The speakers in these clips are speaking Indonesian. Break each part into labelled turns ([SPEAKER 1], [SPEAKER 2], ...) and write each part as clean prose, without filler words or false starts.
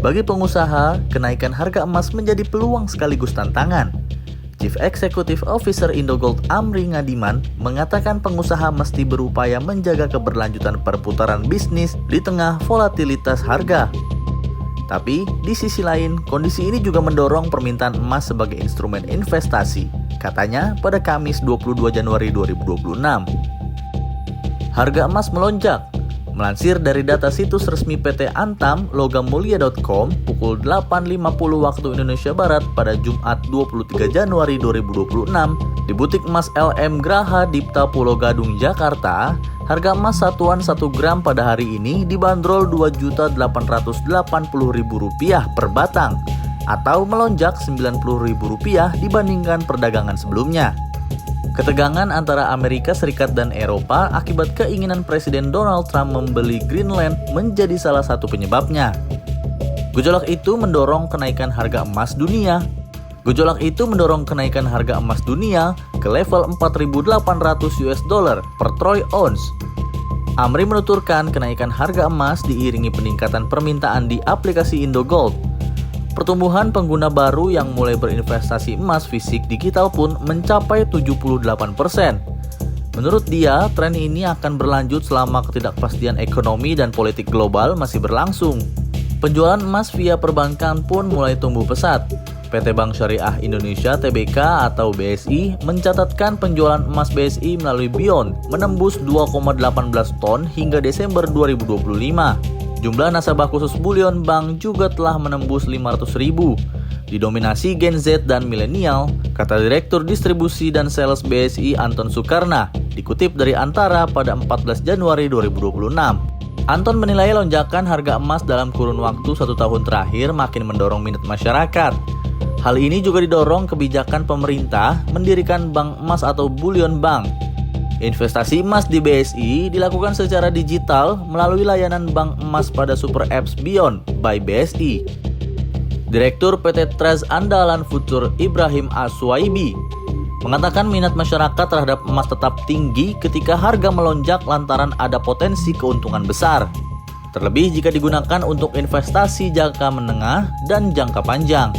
[SPEAKER 1] Bagi pengusaha, kenaikan harga emas menjadi peluang sekaligus tantangan. Chief Executive Officer Indogold Amri Ngadiman mengatakan pengusaha mesti berupaya menjaga keberlanjutan perputaran bisnis di tengah volatilitas harga. Tapi di sisi lain, kondisi ini juga mendorong permintaan emas sebagai instrumen investasi, katanya pada Kamis 22 Januari 2026. Harga emas melonjak. Melansir dari data situs resmi PT Antam, logammulia.com, pukul 8.50 waktu Indonesia Barat pada Jumat 23 Januari 2026, di butik emas LM Graha Dipta Pulau Gadung, Jakarta, harga emas satuan 1 gram pada hari ini dibanderol Rp2.880.000 per batang, atau melonjak Rp90.000 dibandingkan perdagangan sebelumnya. Ketegangan antara Amerika Serikat dan Eropa akibat keinginan Presiden Donald Trump membeli Greenland menjadi salah satu penyebabnya. Gejolak itu mendorong kenaikan harga emas dunia. Ke level 4.800 US dollar per troy ounce. Amri menuturkan kenaikan harga emas diiringi peningkatan permintaan di aplikasi Indogold. Pertumbuhan pengguna baru yang mulai berinvestasi emas fisik digital pun mencapai 78%. Menurut dia, tren ini akan berlanjut selama ketidakpastian ekonomi dan politik global masih berlangsung. Penjualan emas via perbankan pun mulai tumbuh pesat. PT Bank Syariah Indonesia (TBK) atau BSI mencatatkan penjualan emas BSI melalui Beyond menembus 2,18 ton hingga Desember 2025. Jumlah nasabah khusus Bullion Bank juga telah menembus 500.000, didominasi Gen Z dan milenial, kata Direktur Distribusi dan Sales BSI Anton Soekarna, dikutip dari Antara pada 14 Januari 2026. Anton menilai lonjakan harga emas dalam kurun waktu 1 tahun terakhir makin mendorong minat masyarakat. Hal ini juga didorong kebijakan pemerintah mendirikan bank emas atau Bullion Bank. Investasi emas di BSI dilakukan secara digital melalui layanan bank emas pada Super Apps Beyond by BSI. Direktur PT Trust Andalan Futur Ibrahim Aswaibi mengatakan minat masyarakat terhadap emas tetap tinggi ketika harga melonjak lantaran ada potensi keuntungan besar. Terlebih jika digunakan untuk investasi jangka menengah dan jangka panjang.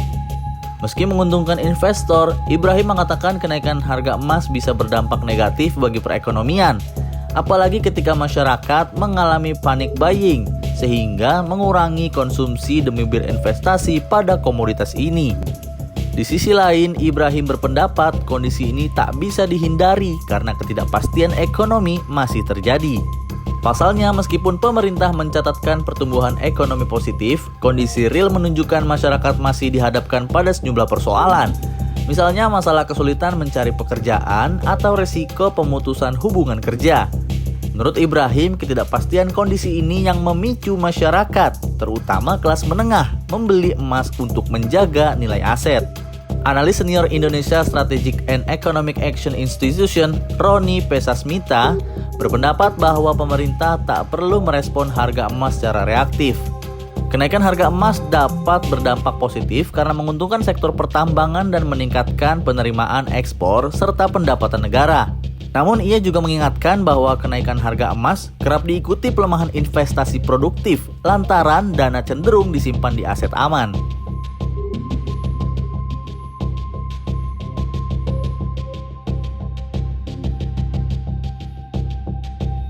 [SPEAKER 1] Meski menguntungkan investor, Ibrahim mengatakan kenaikan harga emas bisa berdampak negatif bagi perekonomian, apalagi ketika masyarakat mengalami panic buying, sehingga mengurangi konsumsi demi berinvestasi pada komoditas ini. Di sisi lain, Ibrahim berpendapat kondisi ini tak bisa dihindari karena ketidakpastian ekonomi masih terjadi. Pasalnya, meskipun pemerintah mencatatkan pertumbuhan ekonomi positif, kondisi real menunjukkan masyarakat masih dihadapkan pada sejumlah persoalan. Misalnya masalah kesulitan mencari pekerjaan atau resiko pemutusan hubungan kerja. Menurut Ibrahim, ketidakpastian kondisi ini yang memicu masyarakat, terutama kelas menengah, membeli emas untuk menjaga nilai aset. Analis senior Indonesia Strategic and Economic Action Institution, Roni Pesasmita, berpendapat bahwa pemerintah tak perlu merespon harga emas secara reaktif. Kenaikan harga emas dapat berdampak positif karena menguntungkan sektor pertambangan dan meningkatkan penerimaan ekspor serta pendapatan negara. Namun ia juga mengingatkan bahwa kenaikan harga emas kerap diikuti pelemahan investasi produktif lantaran dana cenderung disimpan di aset aman.